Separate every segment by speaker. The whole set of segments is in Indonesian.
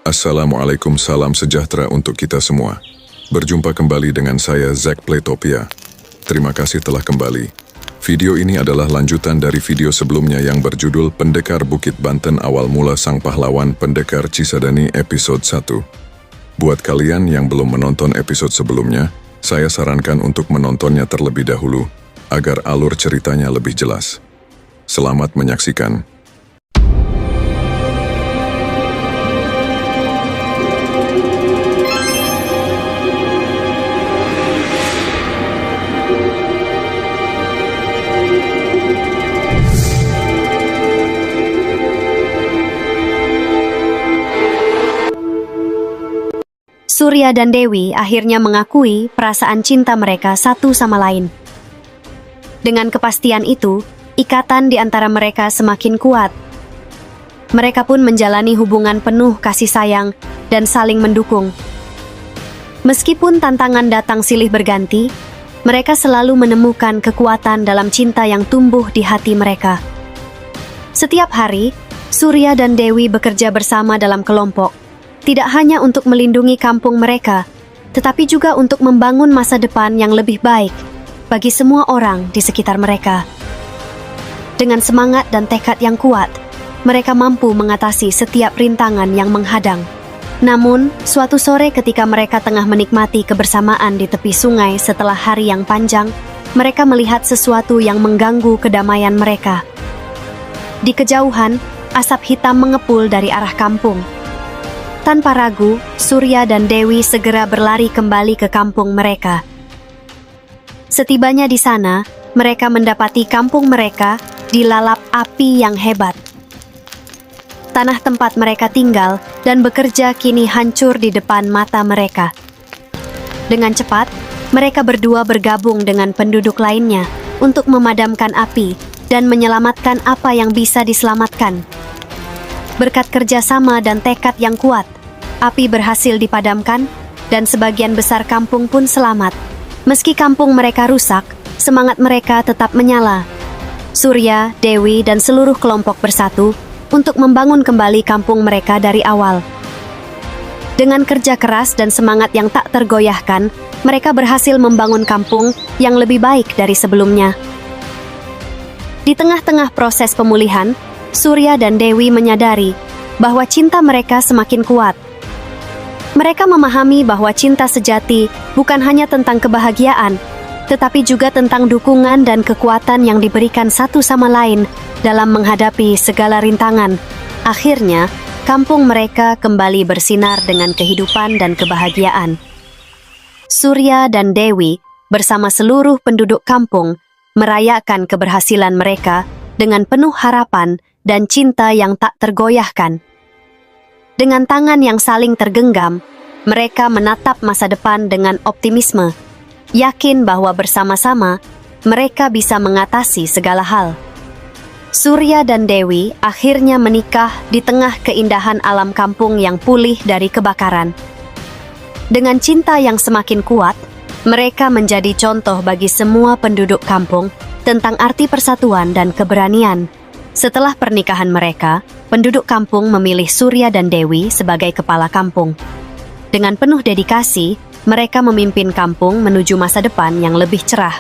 Speaker 1: Assalamualaikum, salam sejahtera untuk kita semua. Berjumpa kembali dengan saya, Zack Playtopia. Terima kasih telah kembali. Video ini adalah lanjutan dari video sebelumnya yang berjudul Pendekar Bukit Banten Awal Mula Sang Pahlawan Pendekar Cisadani episode 1. Buat kalian yang belum menonton episode sebelumnya, saya sarankan untuk menontonnya terlebih dahulu, agar alur ceritanya lebih jelas. Selamat menyaksikan.
Speaker 2: Surya dan Dewi akhirnya mengakui perasaan cinta mereka satu sama lain. Dengan kepastian itu, ikatan di antara mereka semakin kuat. Mereka pun menjalani hubungan penuh kasih sayang dan saling mendukung. Meskipun tantangan datang silih berganti, mereka selalu menemukan kekuatan dalam cinta yang tumbuh di hati mereka. Setiap hari, Surya dan Dewi bekerja bersama dalam kelompok. Tidak hanya untuk melindungi kampung mereka, tetapi juga untuk membangun masa depan yang lebih baik bagi semua orang di sekitar mereka. Dengan semangat dan tekad yang kuat, mereka mampu mengatasi setiap rintangan yang menghadang. Namun, suatu sore ketika mereka tengah menikmati kebersamaan di tepi sungai setelah hari yang panjang, mereka melihat sesuatu yang mengganggu kedamaian mereka. Di kejauhan, asap hitam mengepul dari arah kampung. Tanpa ragu, Surya dan Dewi segera berlari kembali ke kampung mereka. Setibanya di sana, mereka mendapati kampung mereka dilalap api yang hebat. Tanah tempat mereka tinggal dan bekerja kini hancur di depan mata mereka. Dengan cepat, mereka berdua bergabung dengan penduduk lainnya untuk memadamkan api dan menyelamatkan apa yang bisa diselamatkan. Berkat kerjasama dan tekad yang kuat, api berhasil dipadamkan dan sebagian besar kampung pun selamat. Meski kampung mereka rusak, semangat mereka tetap menyala. Surya, Dewi, dan seluruh kelompok bersatu untuk membangun kembali kampung mereka dari awal. Dengan kerja keras dan semangat yang tak tergoyahkan, mereka berhasil membangun kampung yang lebih baik dari sebelumnya. Di tengah-tengah proses pemulihan, Surya dan Dewi menyadari bahwa cinta mereka semakin kuat. Mereka memahami bahwa cinta sejati bukan hanya tentang kebahagiaan, tetapi juga tentang dukungan dan kekuatan yang diberikan satu sama lain dalam menghadapi segala rintangan. Akhirnya, kampung mereka kembali bersinar dengan kehidupan dan kebahagiaan. Surya dan Dewi bersama seluruh penduduk kampung merayakan keberhasilan mereka dengan penuh harapan dan cinta yang tak tergoyahkan. Dengan tangan yang saling tergenggam, mereka menatap masa depan dengan optimisme, yakin bahwa bersama-sama mereka bisa mengatasi segala hal. Surya dan Dewi akhirnya menikah di tengah keindahan alam kampung yang pulih dari kebakaran. Dengan cinta yang semakin kuat, mereka menjadi contoh bagi semua penduduk kampung tentang arti persatuan dan keberanian. Setelah pernikahan mereka, penduduk kampung memilih Surya dan Dewi sebagai kepala kampung. Dengan penuh dedikasi, mereka memimpin kampung menuju masa depan yang lebih cerah.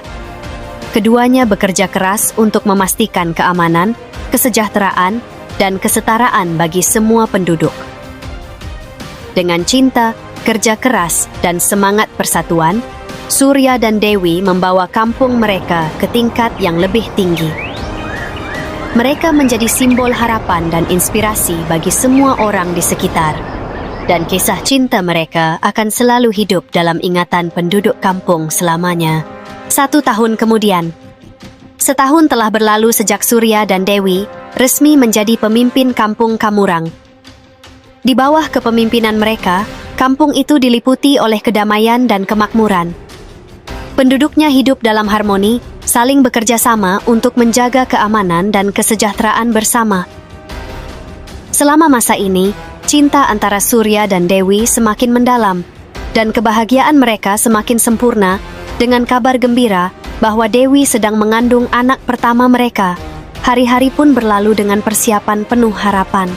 Speaker 2: Keduanya bekerja keras untuk memastikan keamanan, kesejahteraan, dan kesetaraan bagi semua penduduk. Dengan cinta, kerja keras, dan semangat persatuan, Surya dan Dewi membawa kampung mereka ke tingkat yang lebih tinggi. Mereka menjadi simbol harapan dan inspirasi bagi semua orang di sekitar. Dan kisah cinta mereka akan selalu hidup dalam ingatan penduduk kampung selamanya. 1 tahun kemudian, setahun telah berlalu sejak Surya dan Dewi resmi menjadi pemimpin kampung Kamurang. Di bawah kepemimpinan mereka, kampung itu diliputi oleh kedamaian dan kemakmuran. Penduduknya hidup dalam harmoni, saling bekerja sama untuk menjaga keamanan dan kesejahteraan bersama. Selama masa ini, cinta antara Surya dan Dewi semakin mendalam, dan kebahagiaan mereka semakin sempurna dengan kabar gembira bahwa Dewi sedang mengandung anak pertama mereka. Hari-hari pun berlalu dengan persiapan penuh harapan.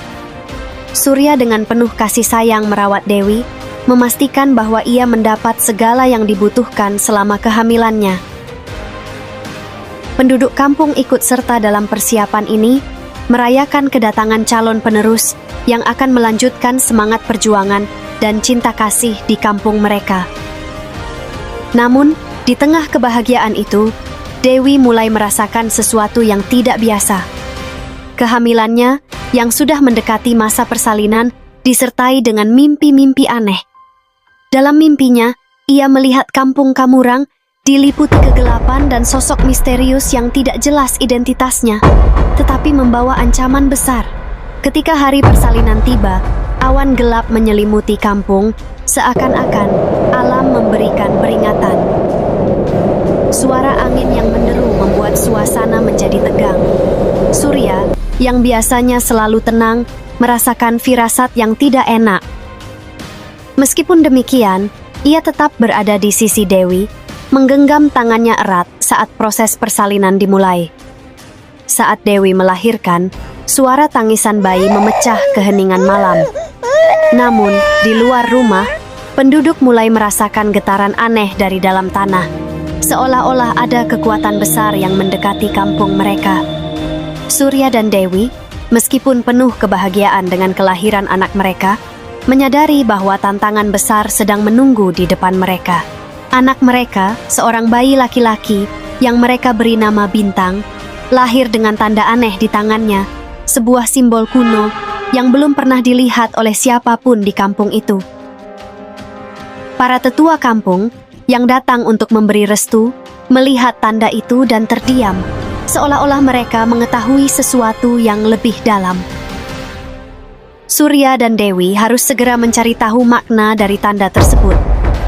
Speaker 2: Surya dengan penuh kasih sayang merawat Dewi, memastikan bahwa ia mendapat segala yang dibutuhkan selama kehamilannya. Penduduk kampung ikut serta dalam persiapan ini, merayakan kedatangan calon penerus yang akan melanjutkan semangat perjuangan dan cinta kasih di kampung mereka. Namun, di tengah kebahagiaan itu, Dewi mulai merasakan sesuatu yang tidak biasa. Kehamilannya yang sudah mendekati masa persalinan disertai dengan mimpi-mimpi aneh. Dalam mimpinya, ia melihat kampung Kamurang diliputi kegelapan dan sosok misterius yang tidak jelas identitasnya, tetapi membawa ancaman besar. Ketika hari persalinan tiba, awan gelap menyelimuti kampung, seakan-akan alam memberikan peringatan. Suara angin yang menderu membuat suasana menjadi tegang. Surya, yang biasanya selalu tenang, merasakan firasat yang tidak enak. Meskipun demikian, ia tetap berada di sisi Dewi, menggenggam tangannya erat saat proses persalinan dimulai. Saat Dewi melahirkan, suara tangisan bayi memecah keheningan malam. Namun, di luar rumah, penduduk mulai merasakan getaran aneh dari dalam tanah, seolah-olah ada kekuatan besar yang mendekati kampung mereka. Surya dan Dewi, meskipun penuh kebahagiaan dengan kelahiran anak mereka, menyadari bahwa tantangan besar sedang menunggu di depan mereka. Anak mereka, seorang bayi laki-laki yang mereka beri nama Bintang, lahir dengan tanda aneh di tangannya, sebuah simbol kuno yang belum pernah dilihat oleh siapapun di kampung itu. Para tetua kampung yang datang untuk memberi restu, melihat tanda itu dan terdiam, seolah-olah mereka mengetahui sesuatu yang lebih dalam. Surya dan Dewi harus segera mencari tahu makna dari tanda tersebut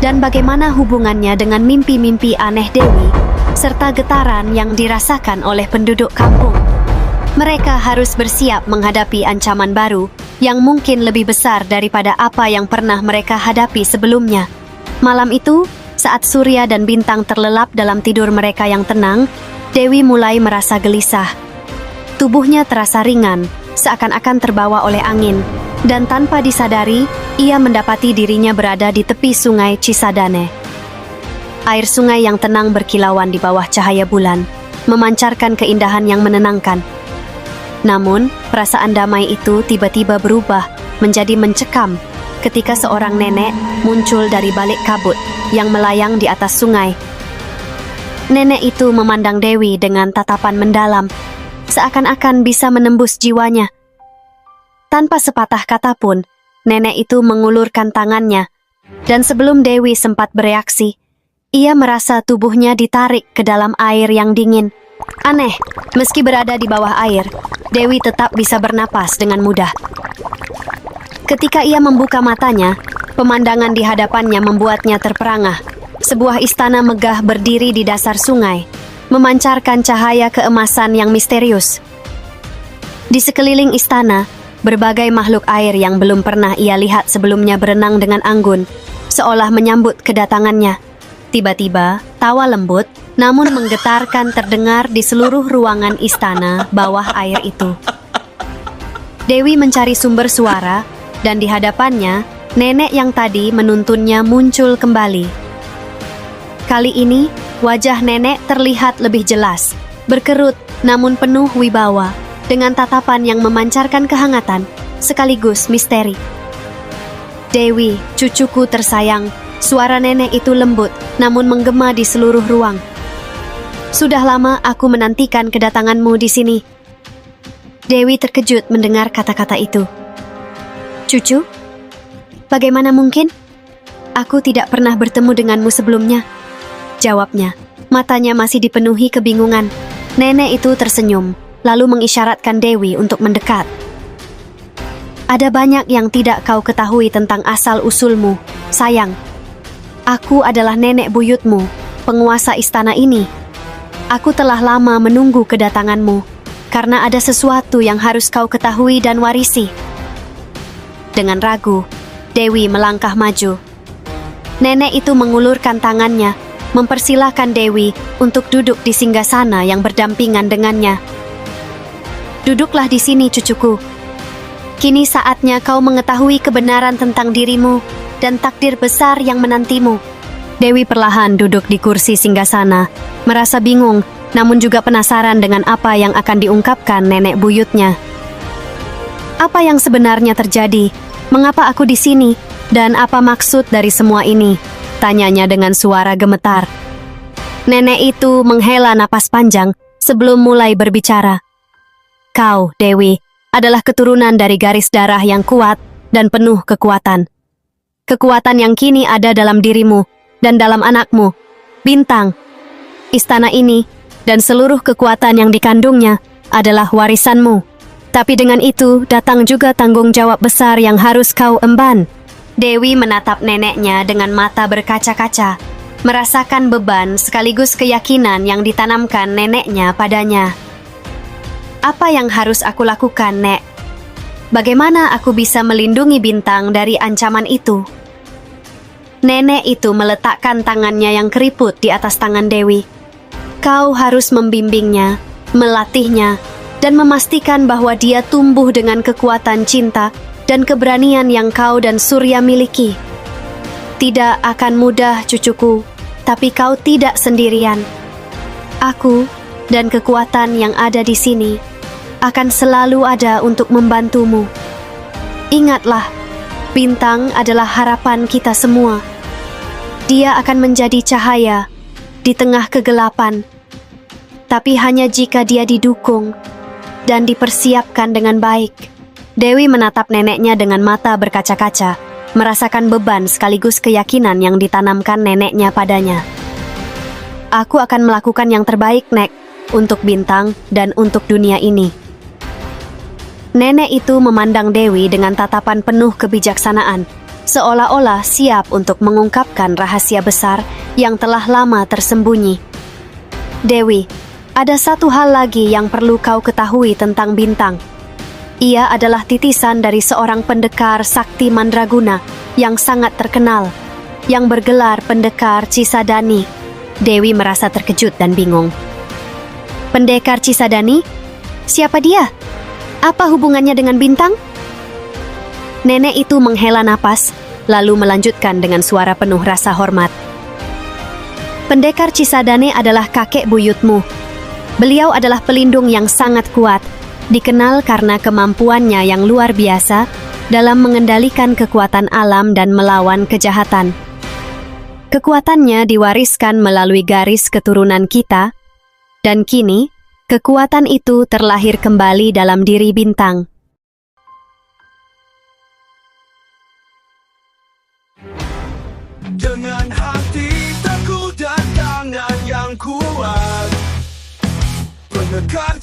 Speaker 2: dan bagaimana hubungannya dengan mimpi-mimpi aneh Dewi serta getaran yang dirasakan oleh penduduk kampung. Mereka harus bersiap menghadapi ancaman baru yang mungkin lebih besar daripada apa yang pernah mereka hadapi sebelumnya. Malam itu, saat Surya dan Bintang terlelap dalam tidur mereka yang tenang, Dewi mulai merasa gelisah. Tubuhnya terasa ringan, seakan-akan terbawa oleh angin, dan tanpa disadari, ia mendapati dirinya berada di tepi sungai Cisadane. Air sungai yang tenang berkilauan di bawah cahaya bulan, memancarkan keindahan yang menenangkan. Namun, perasaan damai itu tiba-tiba berubah menjadi mencekam ketika seorang nenek muncul dari balik kabut yang melayang di atas sungai. Nenek itu memandang Dewi dengan tatapan mendalam, seakan-akan bisa menembus jiwanya. Tanpa sepatah kata pun, nenek itu mengulurkan tangannya, dan sebelum Dewi sempat bereaksi, ia merasa tubuhnya ditarik ke dalam air yang dingin. Aneh, meski berada di bawah air, Dewi tetap bisa bernapas dengan mudah. Ketika ia membuka matanya, pemandangan di hadapannya membuatnya terperangah. Sebuah istana megah berdiri di dasar sungai, memancarkan cahaya keemasan yang misterius. Di sekeliling istana, berbagai makhluk air yang belum pernah ia lihat sebelumnya berenang dengan anggun, seolah menyambut kedatangannya. Tiba-tiba, tawa lembut, namun menggetarkan terdengar di seluruh ruangan istana bawah air itu. Dewi mencari sumber suara, dan di hadapannya, nenek yang tadi menuntunnya muncul kembali. Kali ini, wajah nenek terlihat lebih jelas, berkerut namun penuh wibawa, dengan tatapan yang memancarkan kehangatan, sekaligus misteri. Dewi, cucuku tersayang, suara nenek itu lembut, namun menggema di seluruh ruang. Sudah lama aku menantikan kedatanganmu di sini. Dewi terkejut mendengar kata-kata itu. Cucu? Bagaimana mungkin? Aku tidak pernah bertemu denganmu sebelumnya. Jawabnya, matanya masih dipenuhi kebingungan. Nenek itu tersenyum, lalu mengisyaratkan Dewi untuk mendekat. Ada banyak yang tidak kau ketahui tentang asal-usulmu, sayang. Aku adalah nenek buyutmu, penguasa istana ini. Aku telah lama menunggu kedatanganmu, karena ada sesuatu yang harus kau ketahui dan warisi. Dengan ragu, Dewi melangkah maju. Nenek itu mengulurkan tangannya, mempersilahkan Dewi untuk duduk di singgasana yang berdampingan dengannya. Duduklah di sini, cucuku. Kini saatnya kau mengetahui kebenaran tentang dirimu dan takdir besar yang menantimu. Dewi perlahan duduk di kursi singgasana, merasa bingung, namun juga penasaran dengan apa yang akan diungkapkan nenek buyutnya. Apa yang sebenarnya terjadi? Mengapa aku di sini? Dan apa maksud dari semua ini? Tanyanya dengan suara gemetar. Nenek itu menghela napas panjang sebelum mulai berbicara. Kau, Dewi, adalah keturunan dari garis darah yang kuat dan penuh kekuatan. Kekuatan yang kini ada dalam dirimu dan dalam anakmu, Bintang. Istana ini dan seluruh kekuatan yang dikandungnya adalah warisanmu. Tapi dengan itu datang juga tanggung jawab besar yang harus kau emban. Dewi menatap neneknya dengan mata berkaca-kaca, merasakan beban sekaligus keyakinan yang ditanamkan neneknya padanya. Apa yang harus aku lakukan, Nek? Bagaimana aku bisa melindungi Bintang dari ancaman itu? Nenek itu meletakkan tangannya yang keriput di atas tangan Dewi. Kau harus membimbingnya, melatihnya, dan memastikan bahwa dia tumbuh dengan kekuatan cinta dan keberanian yang kau dan Surya miliki. Tidak akan mudah, cucuku, tapi kau tidak sendirian. Aku dan kekuatan yang ada di sini akan selalu ada untuk membantumu. Ingatlah, Bintang adalah harapan kita semua. Dia akan menjadi cahaya di tengah kegelapan, tapi hanya jika dia didukung dan dipersiapkan dengan baik. Dewi menatap neneknya dengan mata berkaca-kaca, merasakan beban sekaligus keyakinan yang ditanamkan neneknya padanya. Aku akan melakukan yang terbaik, Nek, untuk Bintang dan untuk dunia ini. Nenek itu memandang Dewi dengan tatapan penuh kebijaksanaan, seolah-olah siap untuk mengungkapkan rahasia besar yang telah lama tersembunyi. Dewi, ada satu hal lagi yang perlu kau ketahui tentang Bintang. Ia adalah titisan dari seorang pendekar sakti mandraguna yang sangat terkenal, yang bergelar Pendekar Cisadani. Dewi merasa terkejut dan bingung. Pendekar Cisadani? Siapa dia? Apa hubungannya dengan Bintang? Nenek itu menghela napas, lalu melanjutkan dengan suara penuh rasa hormat. Pendekar Cisadane adalah kakek buyutmu. Beliau adalah pelindung yang sangat kuat, dikenal karena kemampuannya yang luar biasa dalam mengendalikan kekuatan alam dan melawan kejahatan. Kekuatannya diwariskan melalui garis keturunan kita, dan kini kekuatan itu terlahir kembali dalam diri Bintang.
Speaker 3: Dengan hati teguh dan tangan yang kuat, Pendekar